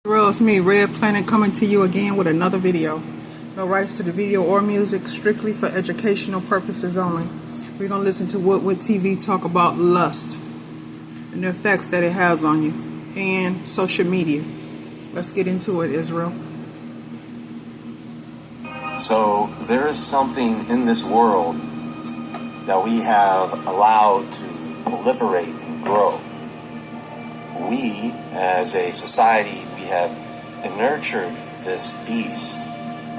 It's me, Red Planet, coming to you again with another video. No rights to the video or music, strictly for educational purposes only. We're going to listen to Woodward TV talk about lust and the effects that it has on you and social media. Let's get into it, Israel. So there is something in this world that we have allowed to proliferate and grow. We, as a society, we have nurtured this beast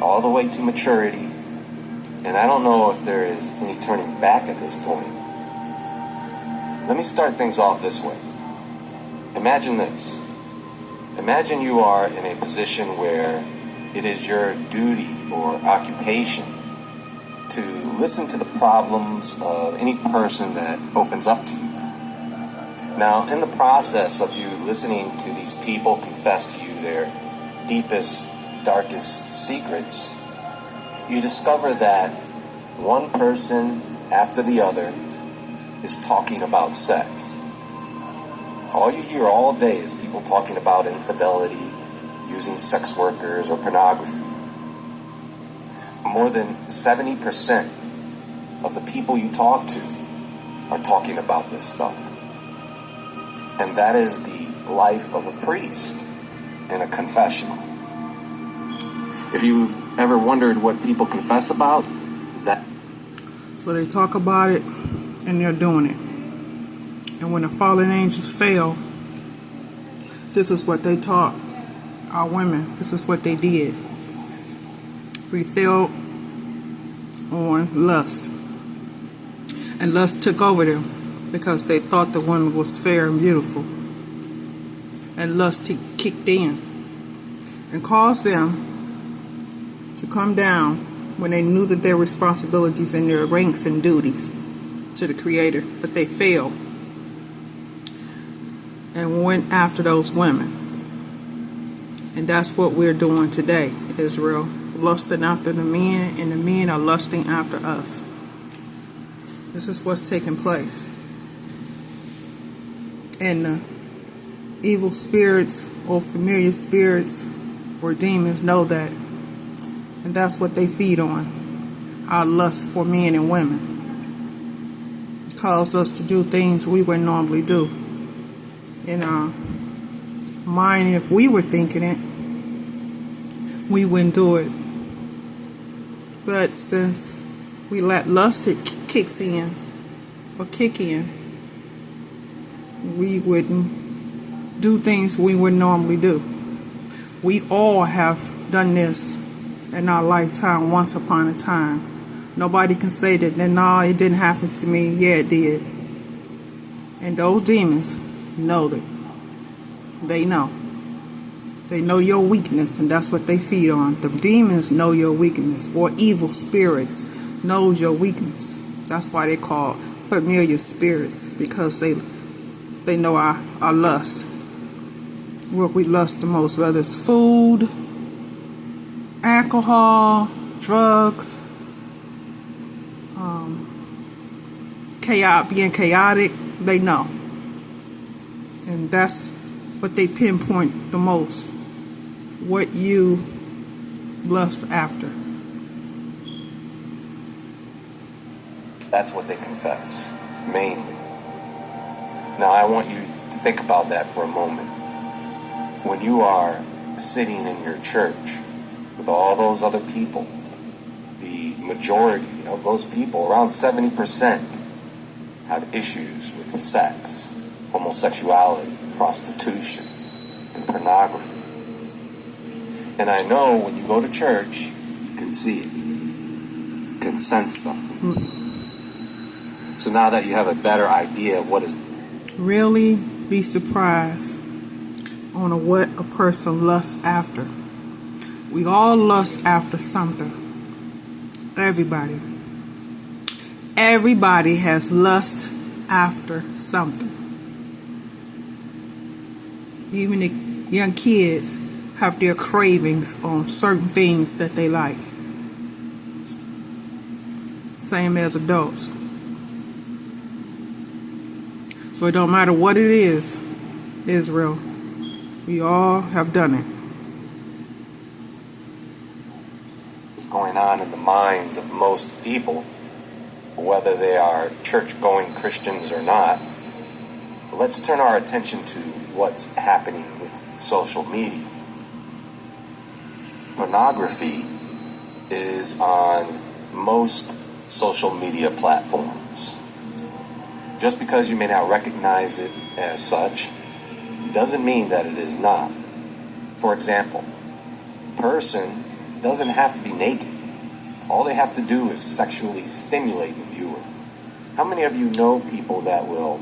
all the way to maturity, and I don't know if there is any turning back at this point. Let me start things off this way. Imagine this. Imagine you are in a position where it is your duty or occupation to listen to the problems of any person that opens up to you. Now, in the process of you listening to these people confess to you their deepest, darkest secrets, you discover that one person after the other is talking about sex. All you hear all day is people talking about infidelity, using sex workers or pornography. More than 70% of the people you talk to are talking about this stuff. And that is the life of a priest in a confessional. If you've ever wondered what people confess about, that... So they talk about it and they're doing it. And when the fallen angels fell, this is what they taught our women. This is what they did. We fell on lust. And lust took over them because they thought the woman was fair and beautiful. And lust kicked in and caused them to come down when they knew that their responsibilities and their ranks and duties to the Creator, but they failed and went after those women. And that's what we're doing today, Israel. Lusting after the men, and the men are lusting after us. This is what's taking place. And the evil spirits or familiar spirits or demons know that. And that's what they feed on. Our lust for men and women. It causes us to do things we would normally do. In our mind, if we were thinking it, we wouldn't do it. But since we let lust kick in, we wouldn't do things we would normally do. We all have done this in our lifetime once upon a time. Nobody can say that, no, it didn't happen to me. Yeah, it did. And those demons know that. They know. They know your weakness, and that's what they feed on. The demons know your weakness, or evil spirits know your weakness. That's why they call familiar spirits, because they know our lust. What we lust the most, whether it's food, alcohol, drugs, being chaotic, they know. And that's what they pinpoint the most. What you lust after. That's what they confess, mainly. Now, I want you to think about that for a moment. When you are sitting in your church with all those other people, the majority of those people, around 70%, have issues with sex, homosexuality, prostitution, and pornography. And I know when you go to church, you can see it. You can sense something. So now that you have a better idea of what is... Really be surprised on what a person lusts after. We all lust after something. Everybody. Everybody has lust after something. Even the young kids have their cravings on certain things that they like. Same as adults. So it don't matter what it is, Israel. We all have done it. What's going on in the minds of most people, whether they are church-going Christians or not. Let's turn our attention to what's happening with social media. Pornography is on most social media platforms. Just because you may not recognize it as such doesn't mean that it is not. For example, a person doesn't have to be naked. All they have to do is sexually stimulate the viewer. How many of you know people that will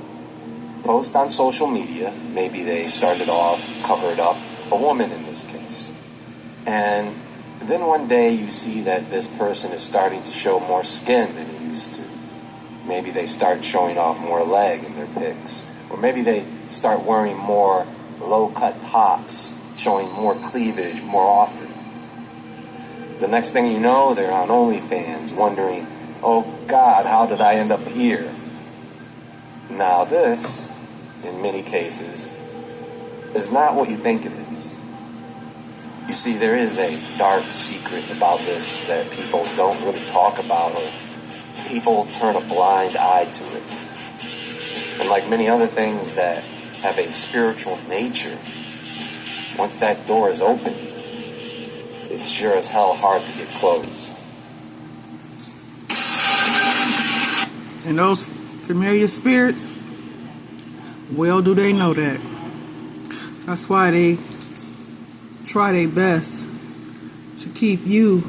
post on social media, maybe they started off covered up, a woman in this case, and then one day you see that this person is starting to show more skin than he used to. Maybe they start showing off more leg in their pics, or maybe they start wearing more low-cut tops, showing more cleavage more often. The next thing you know, they're on OnlyFans wondering, oh God, how did I end up here? Now this, in many cases, is not what you think it is. You see, there is a dark secret about this that people don't really talk about, or people turn a blind eye to it. And like many other things that have a spiritual nature, once that door is open, it's sure as hell hard to get closed. And those familiar spirits, well do they know that. That's why they try their best to keep you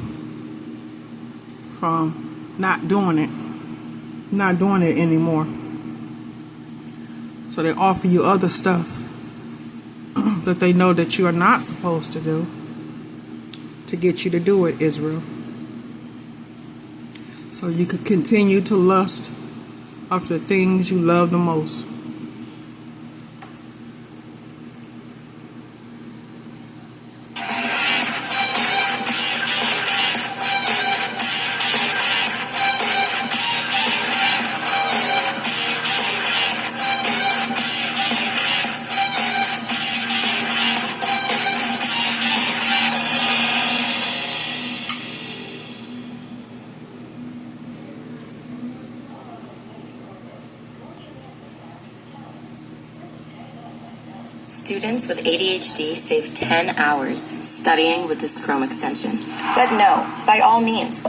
from not doing it anymore. So they offer you other stuff that they know that you are not supposed to do to get you to do it, Israel. So you could continue to lust after the things you love the most. Students with ADHD save 10 hours studying with this Chrome extension. But no, by all means.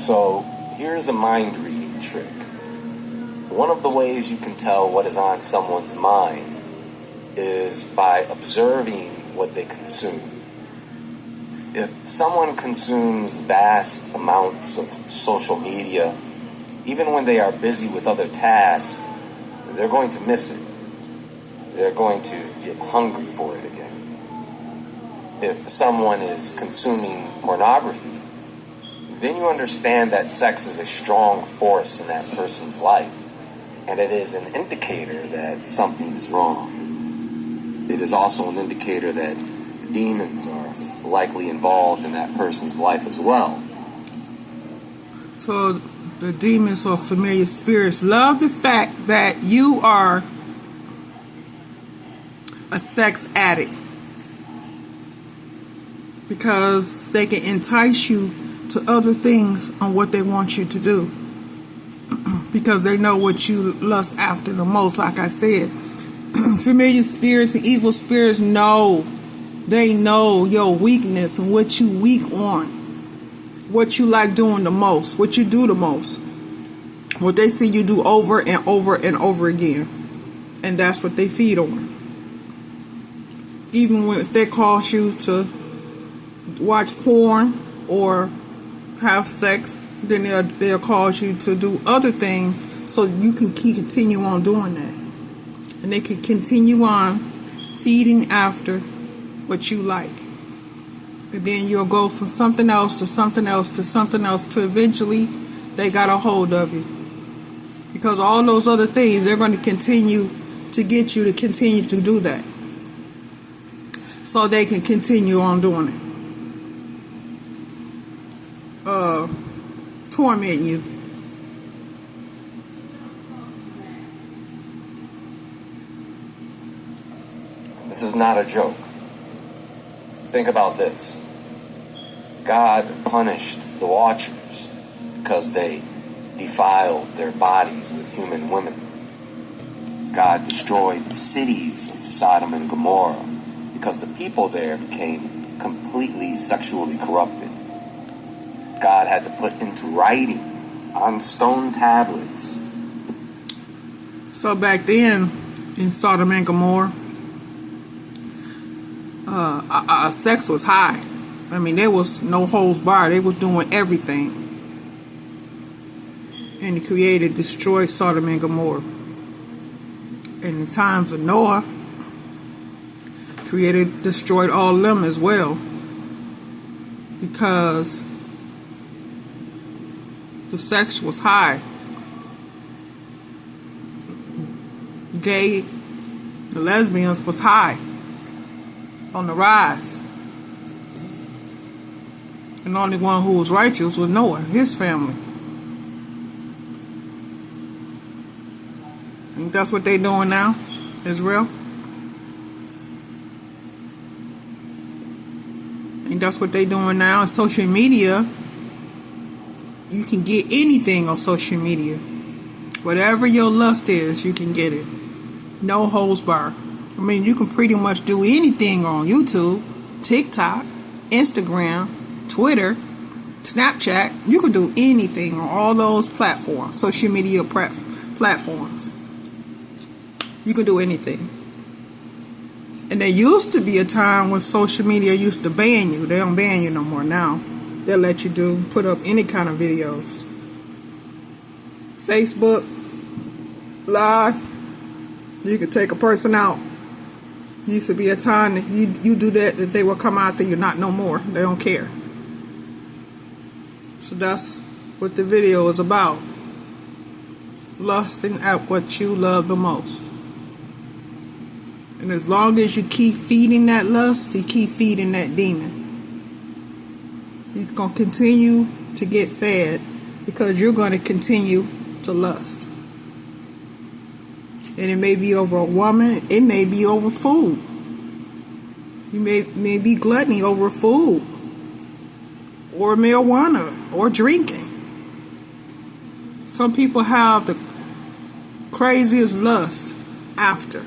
So, here's a mind-reading trick. One of the ways you can tell what is on someone's mind is by observing what they consume. If someone consumes vast amounts of social media, even when they are busy with other tasks, they're going to miss it. They're going to get hungry for it again. If someone is consuming pornography, then you understand that sex is a strong force in that person's life, and it is an indicator that something is wrong. It is also an indicator that demons are likely involved in that person's life as well. So the demons or familiar spirits love the fact that you are a sex addict, because they can entice you to other things on what they want you to do, because they know what you lust after the most. Like I said, familiar spirits and evil spirits know your weakness and what you weak on, what you like doing the most, what you do the most, what they see you do over and over and over again, and that's what they feed on. Even if they cause you to watch porn or have sex, then they'll cause you to do other things so you can continue on doing that, and they can continue on feeding after what you like. And then you'll go from something else to something else to something else to eventually they got a hold of you. Because all those other things, they're going to continue to get you to continue to do that, so they can continue on doing it. Torment you. This is not a joke. Think about this. God punished the Watchers because they defiled their bodies with human women. God destroyed the cities of Sodom and Gomorrah because the people there became completely sexually corrupted. God had to put into writing on stone tablets. So back then, in Sodom and Gomorrah, sex was high. I mean, there was no holds barred. They was doing everything. And the Creator destroyed Sodom and Gomorrah. In the times of Noah, Creator destroyed all of them as well, because the sex was high. Gay, the lesbians was high, on the rise. And the only one who was righteous was Noah, his family. And that's what they doing now, Israel. And that's what they doing now. And social media, you can get anything on social media. Whatever your lust is, you can get it. No holds barred. I mean, you can pretty much do anything on YouTube, TikTok, Instagram, Twitter, Snapchat. You can do anything on all those platforms, social media platforms. You can do anything. And there used to be a time when social media used to ban you. They don't ban you no more now. They'll let you put up any kind of videos. Facebook Live, you could take a person out. Used to be a time that you do that they will come out there, you're not no more. They don't care. So that's what the video is about. Lusting at what you love the most. And as long as you keep feeding that lust, you keep feeding that demon. He's going to continue to get fed because you're going to continue to lust. And it may be over a woman. It may be over food. You may be gluttony over food. Or marijuana. Or drinking. Some people have the craziest lust after.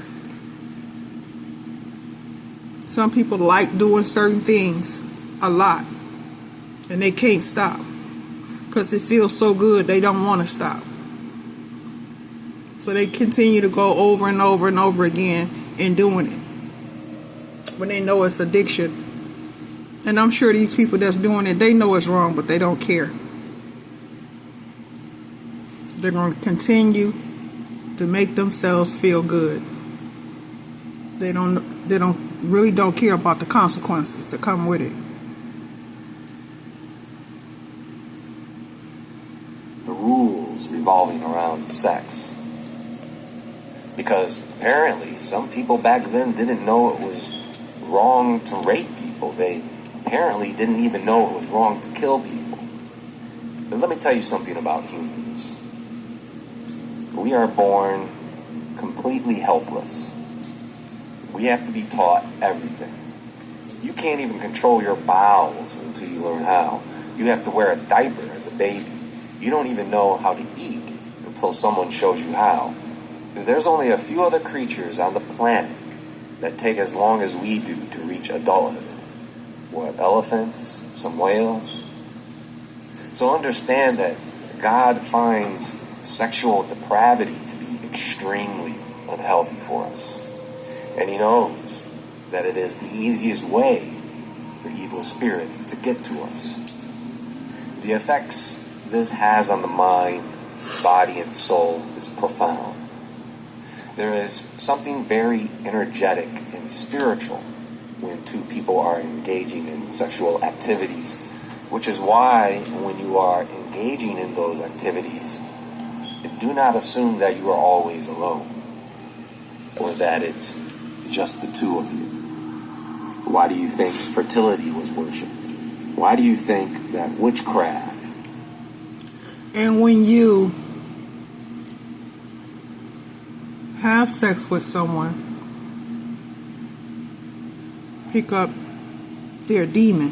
Some people like doing certain things a lot. And they can't stop. Because it feels so good they don't want to stop. So they continue to go over and over and over again in doing it. When they know it's addiction. And I'm sure these people that's doing it, they know it's wrong, but they don't care. They're going to continue to make themselves feel good. They really don't care about the consequences that come with it. The rules revolving around sex. Because apparently some people back then didn't know it was wrong to rape people. They apparently didn't even know it was wrong to kill people. But let me tell you something about humans. We are born completely helpless. We have to be taught everything. You can't even control your bowels until you learn how. You have to wear a diaper as a baby. You don't even know how to eat until someone shows you how. There's only a few other creatures on the planet that take as long as we do to reach adulthood. What, elephants? Some whales? So understand that God finds sexual depravity to be extremely unhealthy for us. And He knows that it is the easiest way for evil spirits to get to us. The effects this has on the mind, body, and soul is profound. There is something very energetic and spiritual when two people are engaging in sexual activities, which is why when you are engaging in those activities, do not assume that you are always alone or that it's just the two of you. Why do you think fertility was worshipped? Why do you think that witchcraft? And when you have sex with someone pick up their demon,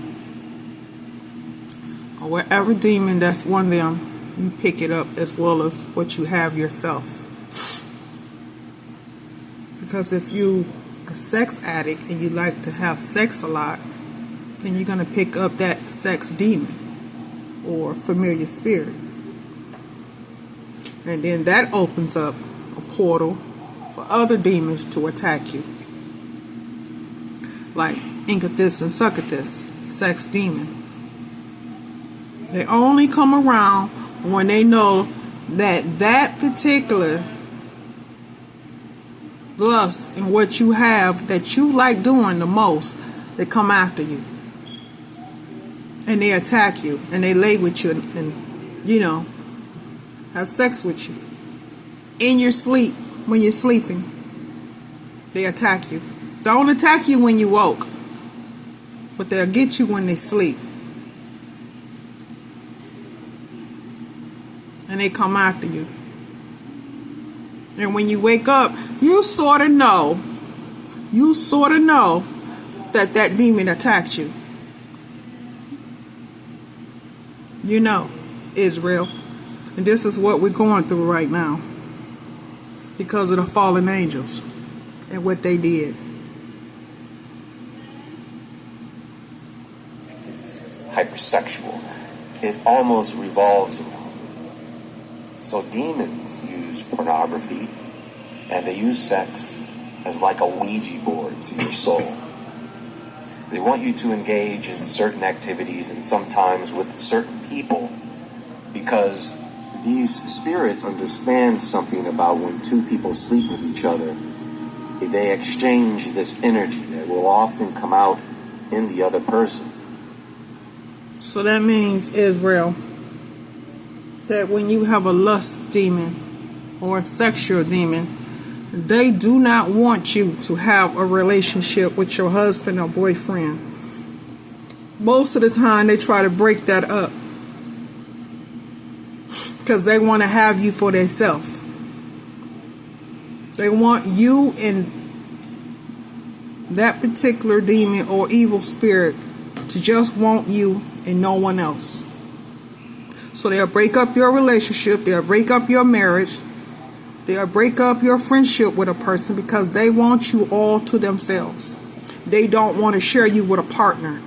or whatever demon that's one of them, you pick it up as well as what you have yourself. Because if you are a sex addict and you like to have sex a lot, then you're going to pick up that sex demon or familiar spirit. And then that opens up a portal for other demons to attack you. Like Incubus and Succubus, sex demon. They only come around when they know that that particular lust and what you have that you like doing the most, they come after you. And they attack you. And they lay with you and have sex with you. In your sleep, when you're sleeping, they attack you. Don't attack you when you woke, but they'll get you when they sleep. And they come after you. And when you wake up, you sort of know that that demon attacked you. You know, Israel. And this is what we're going through right now. Because of the fallen angels and what they did. Hypersexual. It almost revolves around. So demons use pornography and they use sex as like a Ouija board to your soul. They want you to engage in certain activities and sometimes with certain people because these spirits understand something about when two people sleep with each other. They exchange this energy that will often come out in the other person. So that means, Israel, that when you have a lust demon or a sexual demon, they do not want you to have a relationship with your husband or boyfriend. Most of the time they try to break that up because they want to have you for themselves. They want you and that particular demon or evil spirit to just want you and no one else. So they'll break up your relationship, they'll break up your marriage, they'll break up your friendship with a person because they want you all to themselves. They don't want to share you with a partner.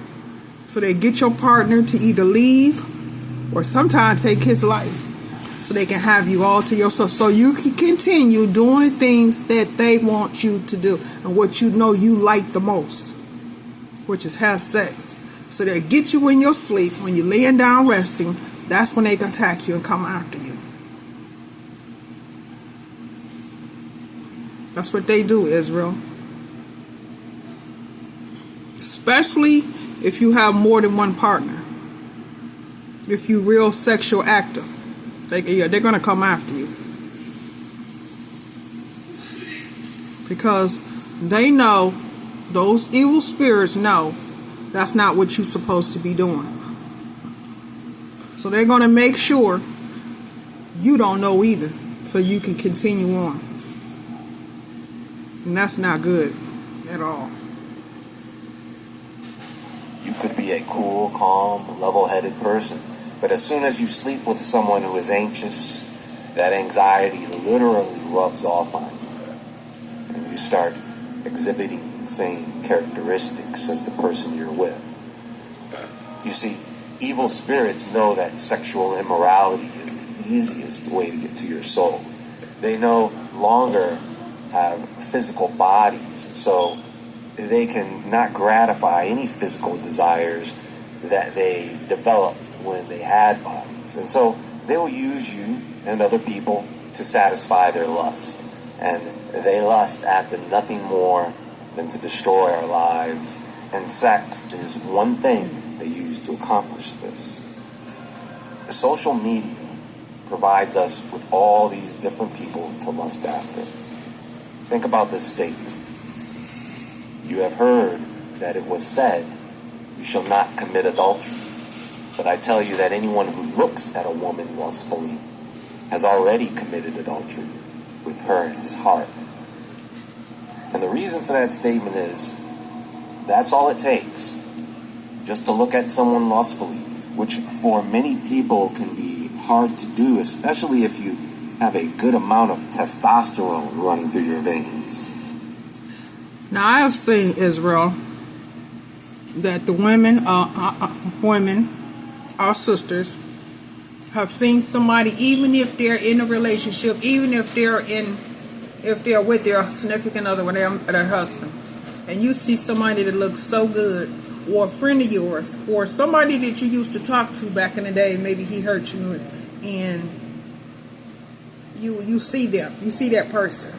So they get your partner to either leave or sometimes take his life so they can have you all to yourself. So you can continue doing things that they want you to do and what you know you like the most, which is have sex. So they get you in your sleep when you're laying down resting. That's when they can attack you and come after you. That's what they do, Israel. Especially if you have more than one partner. If you're real sexual active. They're going to come after you. Because they know, those evil spirits know, that's not what you're supposed to be doing. So they're going to make sure you don't know either, so you can continue on. And that's not good at all. You could be a cool, calm, level-headed person, but as soon as you sleep with someone who is anxious, that anxiety literally rubs off on you. And you start exhibiting the same characteristics as the person you're with. You see, evil spirits know that sexual immorality is the easiest way to get to your soul. They no longer have physical bodies, so they can not gratify any physical desires that they developed when they had bodies. And so they will use you and other people to satisfy their lust. And they lust after nothing more than to destroy our lives. And sex is one thing they use to accomplish this. The social media provides us with all these different people to lust after. Think about this statement. You have heard that it was said, you shall not commit adultery. But I tell you that anyone who looks at a woman lustfully has already committed adultery with her in his heart. And the reason for that statement is That's all it takes. Just to look at someone lustfully, which for many people can be hard to do, especially if you have a good amount of testosterone running through your veins. Now, I have seen, Israel, that the women, our sisters, have seen somebody, even if they're in a relationship, even if they're with their significant other, with their husbands, and you see somebody that looks so good, or a friend of yours, or somebody that you used to talk to back in the day, maybe he hurt you, and you see them, you see that person,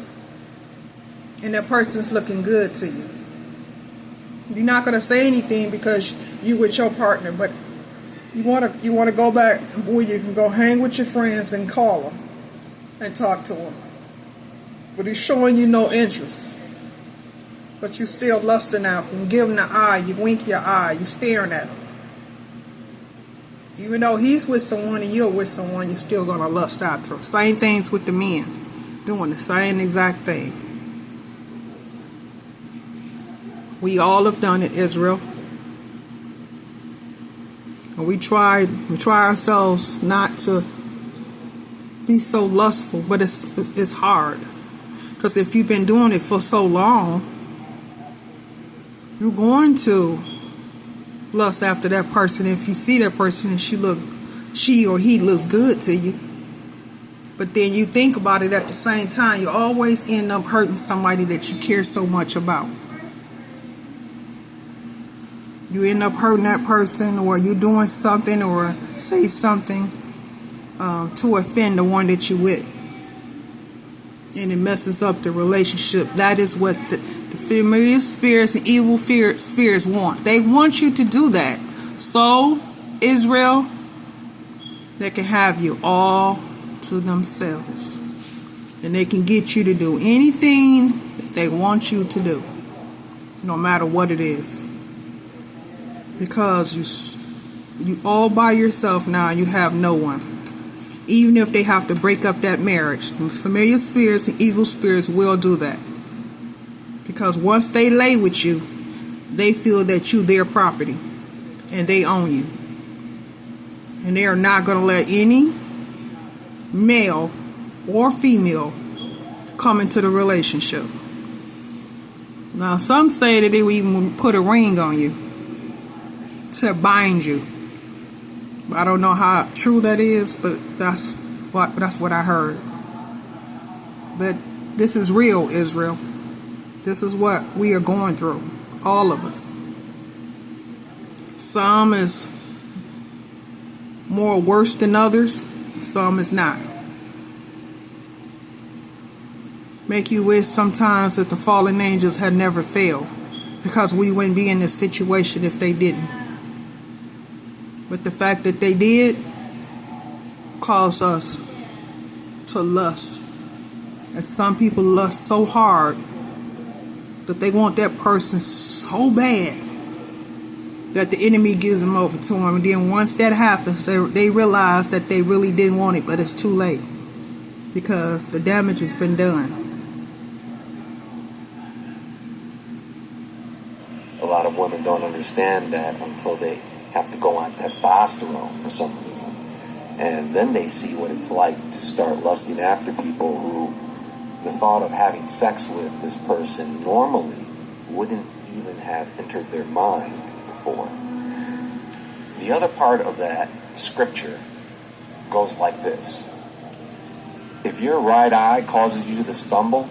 and that person's looking good to you. You're not going to say anything because you with your partner, but you want to go back, boy, you can go hang with your friends and call them and talk to them. But he's showing you no interest. But you still lusting after him. You give him the eye, you wink your eye, you staring at him. Even though he's with someone and you're with someone, you're still going to lust after him. Same things with the men, doing the same exact thing. We all have done it, Israel. And we try ourselves not to be so lustful, but it's hard. Because if you've been doing it for so long, you're going to lust after that person if you see that person and she or he looks good to you. But then you think about it at the same time, you always end up hurting somebody that you care so much about. You end up hurting that person, or you're doing something or say something to offend the one that you're with. And it messes up the relationship. That is what the familiar spirits and evil spirits want. They want you to do that. So, Israel, they can have you all to themselves. And they can get you to do anything that they want you to do. No matter what it is. Because you all by yourself now, you have no one. Even if they have to break up that marriage, the familiar spirits and evil spirits will do that. Because once they lay with you, they feel that you're their property and they own you. And they are not going to let any male or female come into the relationship. Now, some say that they will even put a ring on you to bind you. I don't know how true that is, but that's what I heard. But this is real, Israel. This is what we are going through, all of us. Some is more worse than others, some is not. Make you wish sometimes that the fallen angels had never failed, because we wouldn't be in this situation if they didn't. But the fact that they did caused us to lust. And some people lust so hard that they want that person so bad that the enemy gives them over to them. And then once that happens, they realize that they really didn't want it, but it's too late because the damage has been done. A lot of women don't understand that until they have to go on testosterone for some reason. And then they see what it's like to start lusting after people who the thought of having sex with this person normally wouldn't even have entered their mind before. The other part of that scripture goes like this. If your right eye causes you to stumble,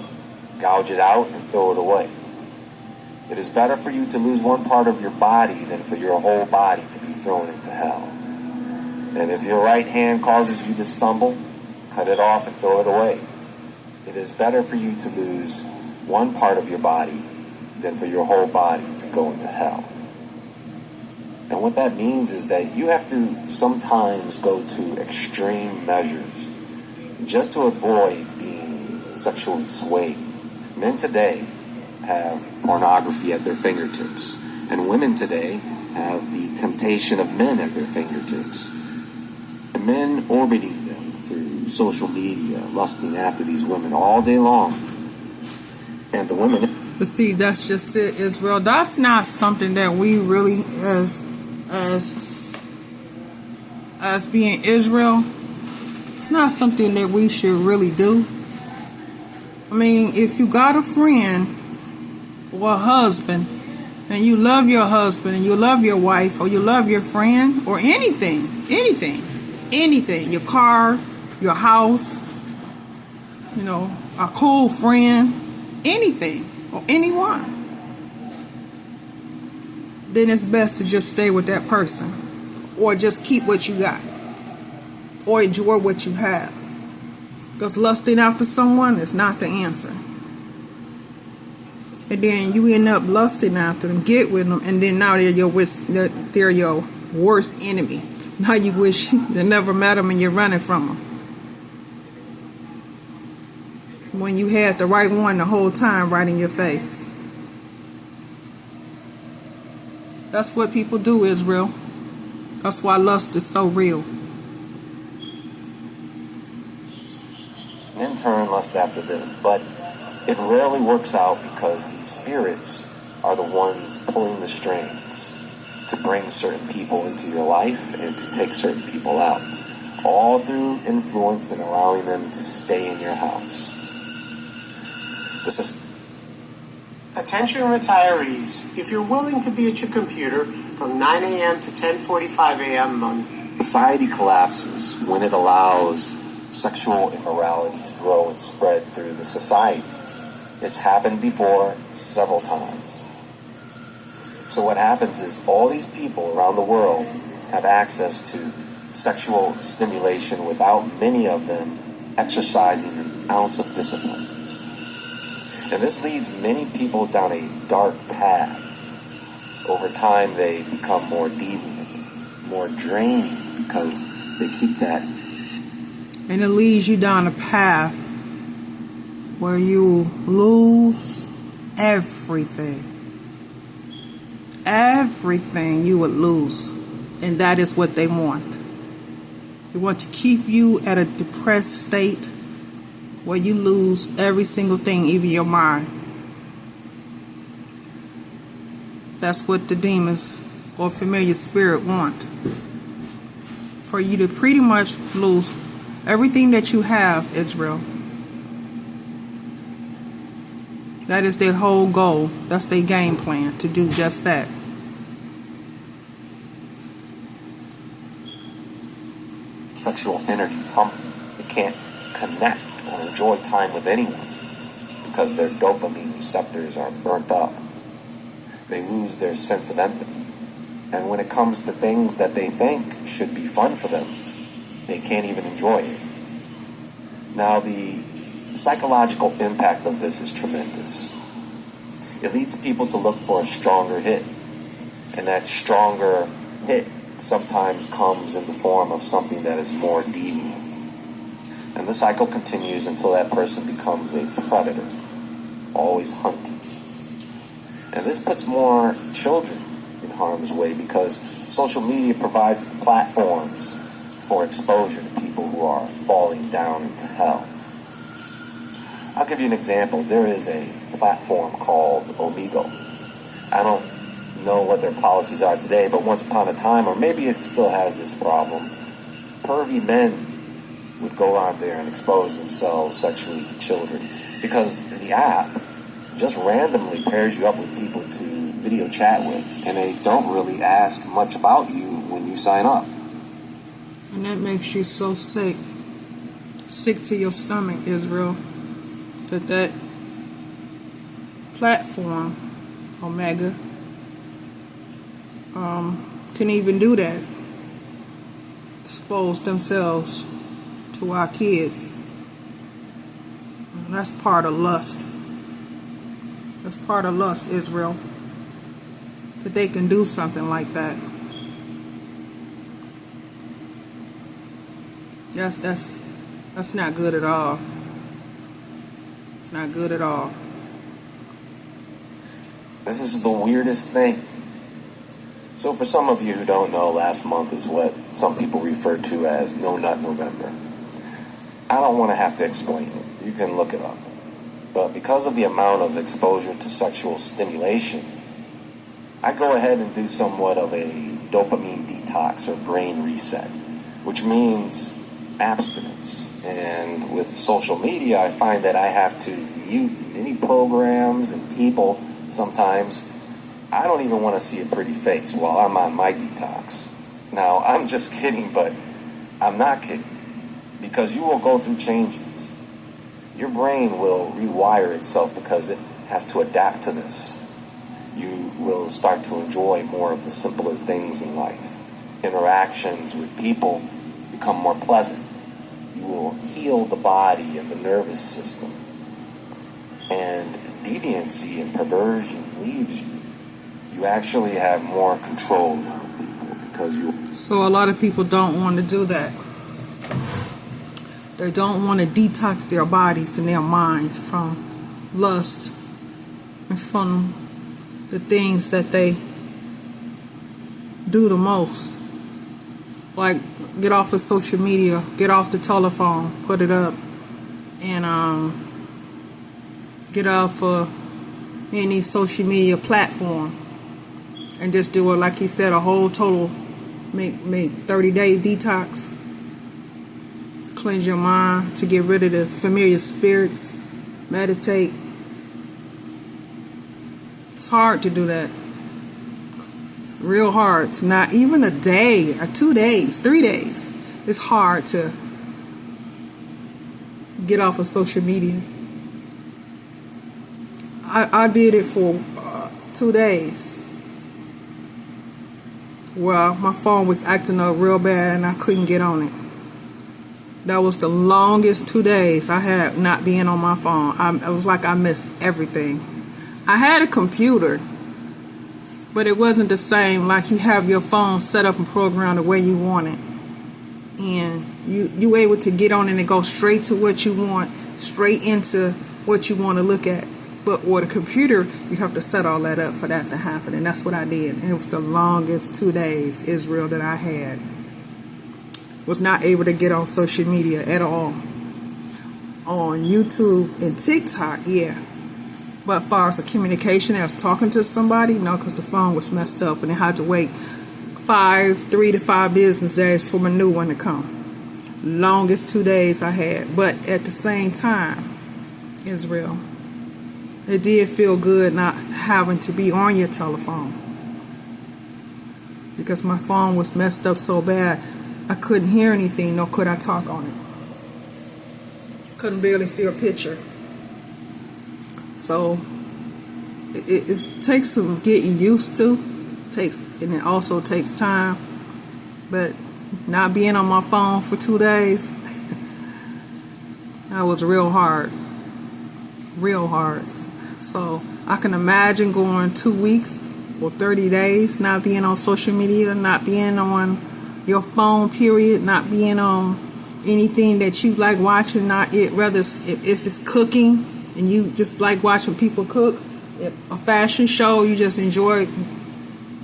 gouge it out and throw it away. It is better for you to lose one part of your body than for your whole body to be thrown into hell. And if your right hand causes you to stumble, cut it off and throw it away. It is better for you to lose one part of your body than for your whole body to go into hell. And what that means is that you have to sometimes go to extreme measures just to avoid being sexually swayed. Men today have pornography at their fingertips, and women today have the temptation of men at their fingertips. And men orbiting them through social media, lusting after these women all day long. And the women But see, that's just it, Israel. That's not something that we really, as being Israel, it's not something that we should really do. I mean, if you got a friend or a husband, and you love your husband, and you love your wife, or you love your friend, or anything, your car, your house, a cool friend, anything, or anyone, then it's best to just stay with that person, or just keep what you got, or enjoy what you have. Because lusting after someone is not the answer. And then you end up lusting after them, get with them, and then now they're your worst enemy. Now you wish you never met them and you're running from them. When you had the right one the whole time right in your face. That's what people do, Israel. That's why lust is so real. In turn, lust after them, but it rarely works out because these spirits are the ones pulling the strings to bring certain people into your life and to take certain people out, all through influence and allowing them to stay in your house. This is Attention retirees, if you're willing to be at your computer from 9 a.m. to 10:45 a.m. Monday. Society collapses when it allows sexual immorality to grow and spread through the society. It's happened before several times. So what happens is all these people around the world have access to sexual stimulation without many of them exercising an ounce of discipline. And this leads many people down a dark path. Over time, they become more deviant, more draining, because they keep that. And it leads you down a path where you lose everything. Everything you would lose. And that is what they want. They want to keep you at a depressed state where you lose every single thing, even your mind. That's what the demons or familiar spirit want. For you to pretty much lose everything that you have, Israel. That is their whole goal. That's their game plan, to do just that. Sexual energy pumping. They can't connect or enjoy time with anyone because their dopamine receptors are burnt up. They lose their sense of empathy. And when it comes to things that they think should be fun for them, they can't even enjoy it. Now, the psychological impact of this is tremendous. It leads people to look for a stronger hit. And that stronger hit sometimes comes in the form of something that is more deviant. And the cycle continues until that person becomes a predator, always hunting. And this puts more children in harm's way because social media provides the platforms for exposure to people who are falling down into hell. I'll give you an example. There is a platform called Omegle. I don't know what their policies are today, but once upon a time, or maybe it still has this problem, pervy men would go on there and expose themselves sexually to children because the app just randomly pairs you up with people to video chat with, and they don't really ask much about you when you sign up. And that makes you so sick to your stomach, Israel, that platform, Omega, can even do that. Expose themselves to our kids. And that's part of lust. That's part of lust, Israel. That they can do something like that. That's not good at all. It's not good at all. This is the weirdest thing. So for some of you who don't know, last month is what some people refer to as No Nut November. I don't want to have to explain it. You can look it up. but because of the amount of exposure to sexual stimulation, I go ahead and do somewhat of a dopamine detox or brain reset, which means abstinence. And with social media, I find that I have to mute many programs and people sometimes. I don't even want to see a pretty face while I'm on my detox. Now, I'm just kidding, but I'm not kidding. Because you will go through changes. Your brain will rewire itself because it has to adapt to this. You will start to enjoy more of the simpler things in life. Interactions with people become more pleasant. You will heal the body and the nervous system. And deviancy and perversion leaves you. You actually have more control over people because you... So a lot of people don't want to do that. They don't want to detox their bodies and their minds from lust and from the things that they do the most. Like get off of social media, get off the telephone, put it up, and get off of any social media platform and just do it, like he said, a whole total make 30-day detox. Cleanse your mind to get rid of the familiar spirits. Meditate. It's hard to do that. It's real hard to not even a day or 2 days, 3 days. It's hard to get off of social media. I did it for 2 days. Well, my phone was acting up real bad and I couldn't get on it. That was the longest 2 days I had not being on my phone. It was like I missed everything. I had a computer, but it wasn't the same like you have your phone set up and programmed the way you want it. And you able to get on it and go straight to what you want, straight into what you want to look at. But with a computer, you have to set all that up for that to happen. And that's what I did. And it was the longest 2 days, Israel, that I had. Was not able to get on social media at all. On YouTube and TikTok, yeah. But as far as the communication, as talking to somebody, no, because the phone was messed up and I had to wait 3 to 5 business days for my new one to come. Longest 2 days I had. But at the same time, Israel, it did feel good not having to be on your telephone. Because my phone was messed up so bad, I couldn't hear anything, nor could I talk on it. Couldn't barely see a picture. So it takes some getting used to. And it also takes time. But not being on my phone for 2 days, that was real hard. Real hard. So I can imagine going 2 weeks or 30 days not being on social media, not being on your phone, period, not being on anything that you like watching, whether if it's cooking and you just like watching people cook, a fashion show, you just enjoy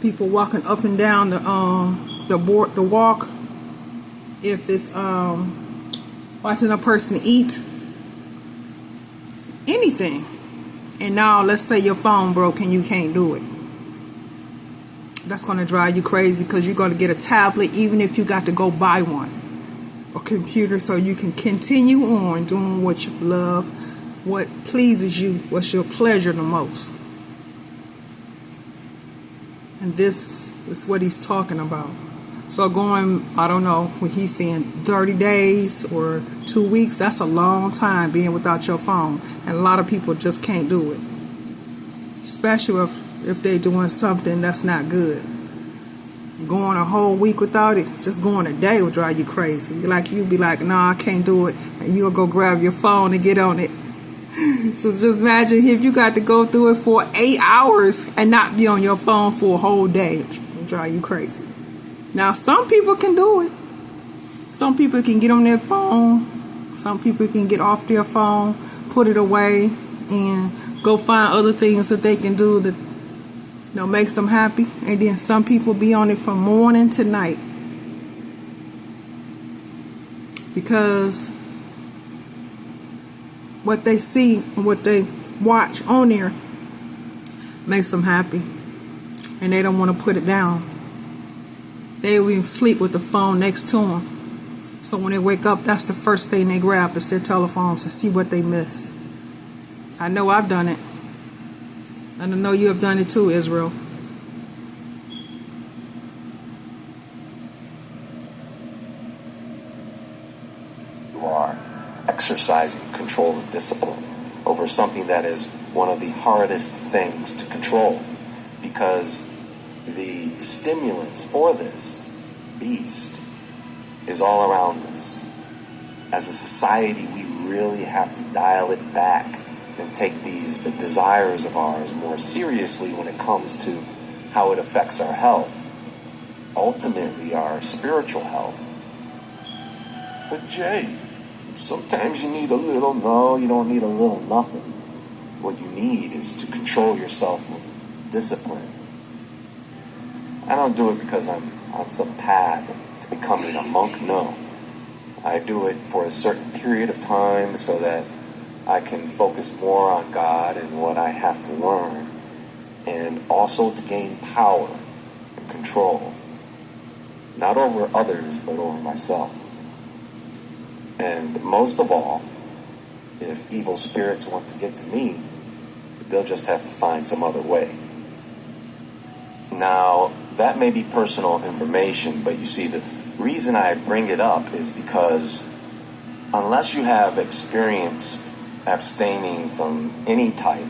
people walking up and down the walk. If it's watching a person eat, anything. And now let's say your phone broke and you can't do it. That's going to drive you crazy because you're going to get a tablet even if you got to go buy one. A computer so you can continue on doing what you love, what pleases you, what's your pleasure the most. And this is what he's talking about. So going, I don't know, what he's saying 30 days or 2 weeks, that's a long time being without your phone. And a lot of people just can't do it. Especially if they're doing something that's not good. Going a whole week without it, just going a day will drive you crazy. You'll be like, no, I can't do it. And you'll go grab your phone and get on it. So just imagine if you got to go through it for 8 hours and not be on your phone for a whole day. It'll drive you crazy. Now, some people can do it. Some people can get on their phone. Some people can get off their phone, put it away, and go find other things that they can do that makes them happy. And then some people be on it from morning to night. what they see and what they watch on there makes them happy, and they don't want to put it down. They will even sleep with the phone next to them. So when they wake up, that's the first thing they grab is their telephones to see what they missed. I know I've done it. And I know you have done it too, Israel. You are exercising control and discipline over something that is one of the hardest things to control, because the stimulants for this beast is all around us. As a society, we really have to dial it back and take these desires of ours more seriously when it comes to how it affects our health, ultimately our spiritual health. But Jay, sometimes you need a little. No, you don't need a little nothing. What you need is to control yourself with discipline. I don't do it because I'm on some path to becoming a monk, no. I do it for a certain period of time so that I can focus more on God and what I have to learn, and also to gain power and control, not over others, but over myself. And most of all, if evil spirits want to get to me, they'll just have to find some other way. Now, that may be personal information, but you see, the reason I bring it up is because unless you have experienced abstaining from any type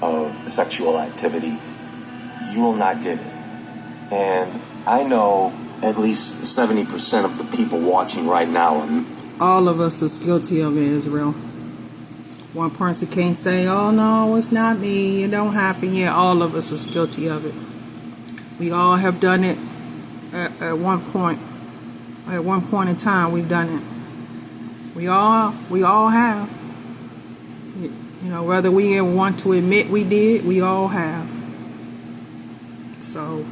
of sexual activity, you will not get it. And I know at least 70% of the people watching right now. All of us is guilty of it, Israel. One person can't say, oh no, it's not me, it don't happen. Yeah, all of us is guilty of it. We all have done it at one point. At one point in time, we've done it. We all have. You know, whether we want to admit we did, we all have. So,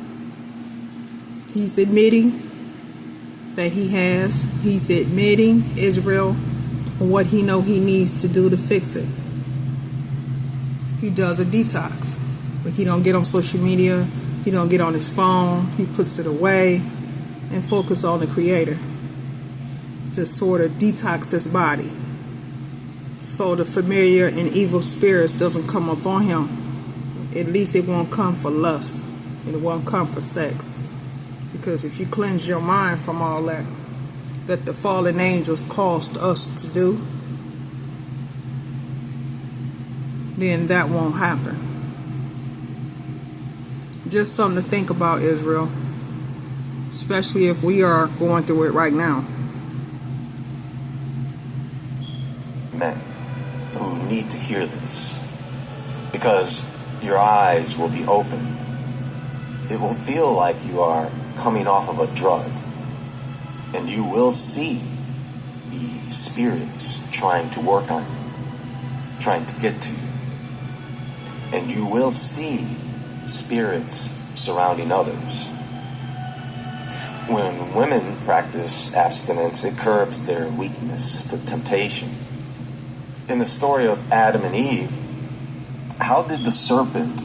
he's admitting that he has. He's admitting, Israel, what he know he needs to do to fix it. He does a detox. But he don't get on social media. He don't get on his phone. He puts it away and focus on the Creator. Just sort of detox his body, so the familiar and evil spirits doesn't come up on him. At least it won't come for lust. It won't come for sex. Because if you cleanse your mind from all that the fallen angels caused us to do, then that won't happen. Just something to think about, Israel. Especially if we are going through it right now. Men who need to hear this, because your eyes will be opened. It will feel like you are coming off of a drug, and you will see the spirits trying to work on you, trying to get to you, and you will see spirits surrounding others. When women practice abstinence, it curbs their weakness for temptation. In the story of Adam and Eve, how did the serpent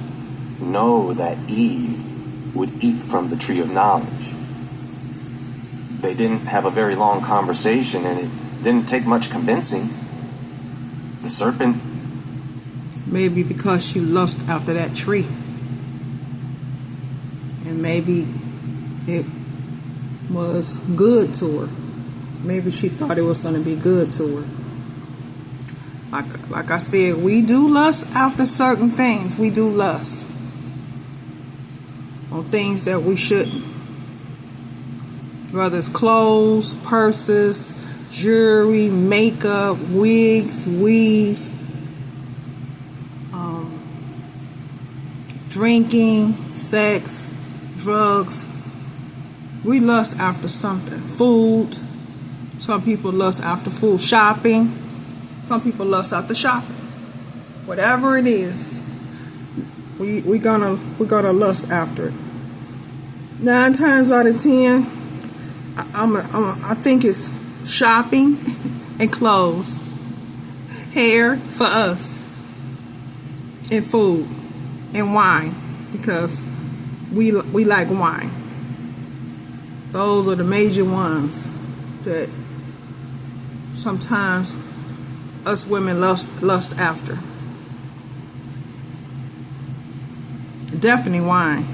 know that Eve would eat from the tree of knowledge? They didn't have a very long conversation, and it didn't take much convincing. The serpent... Maybe because she lust after that tree. And maybe it was good to her. Maybe she thought it was going to be good to her. Like I said, we do lust after certain things. We do lust on things that we shouldn't. Whether it's clothes, purses, jewelry, makeup, wigs, weave, drinking, sex, drugs. We lust after something. Food. Some people lust after food. Shopping. Some people lust after shopping. Whatever it is, we're gonna lust after it. 9 times out of 10, I think it's shopping and clothes. hair for us, and food, and wine, because we like wine. Those are the major ones that sometimes us women lust after. Definitely wine.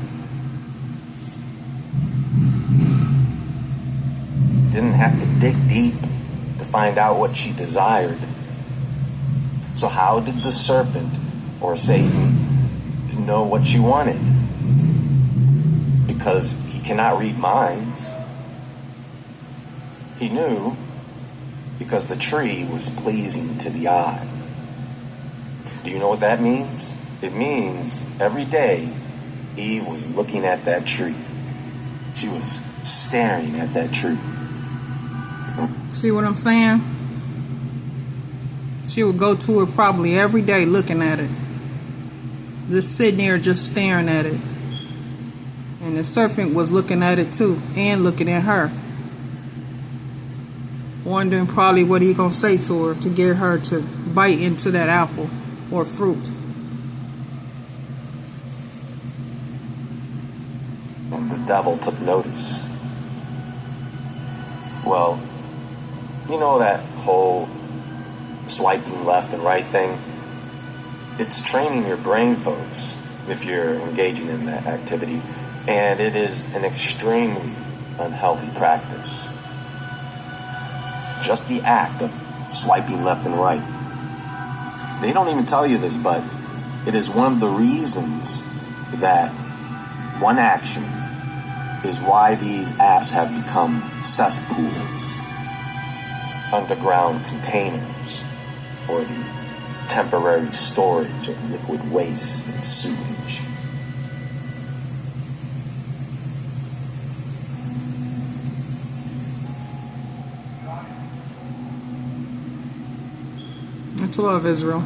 Didn't have to dig deep to find out what she desired. So how did the serpent, or Satan, know what she wanted? Because he cannot read minds. He knew because the tree was pleasing to the eye. Do you know what that means? It means every day Eve was looking at that tree. She was staring at that tree. See what I'm saying? She would go to it probably every day looking at it. Just sitting there just staring at it. And the serpent was looking at it too, and looking at her. Wondering probably what he gonna say to her to get her to bite into that apple or fruit. And the devil took notice. Well, you know that whole swiping left and right thing? It's training your brain, folks, if you're engaging in that activity. And it is an extremely unhealthy practice. Just the act of swiping left and right. They don't even tell you this, but it is one of the reasons that one action is why these apps have become cesspools, underground containers for the temporary storage of liquid waste and sewage. Much love, Israel.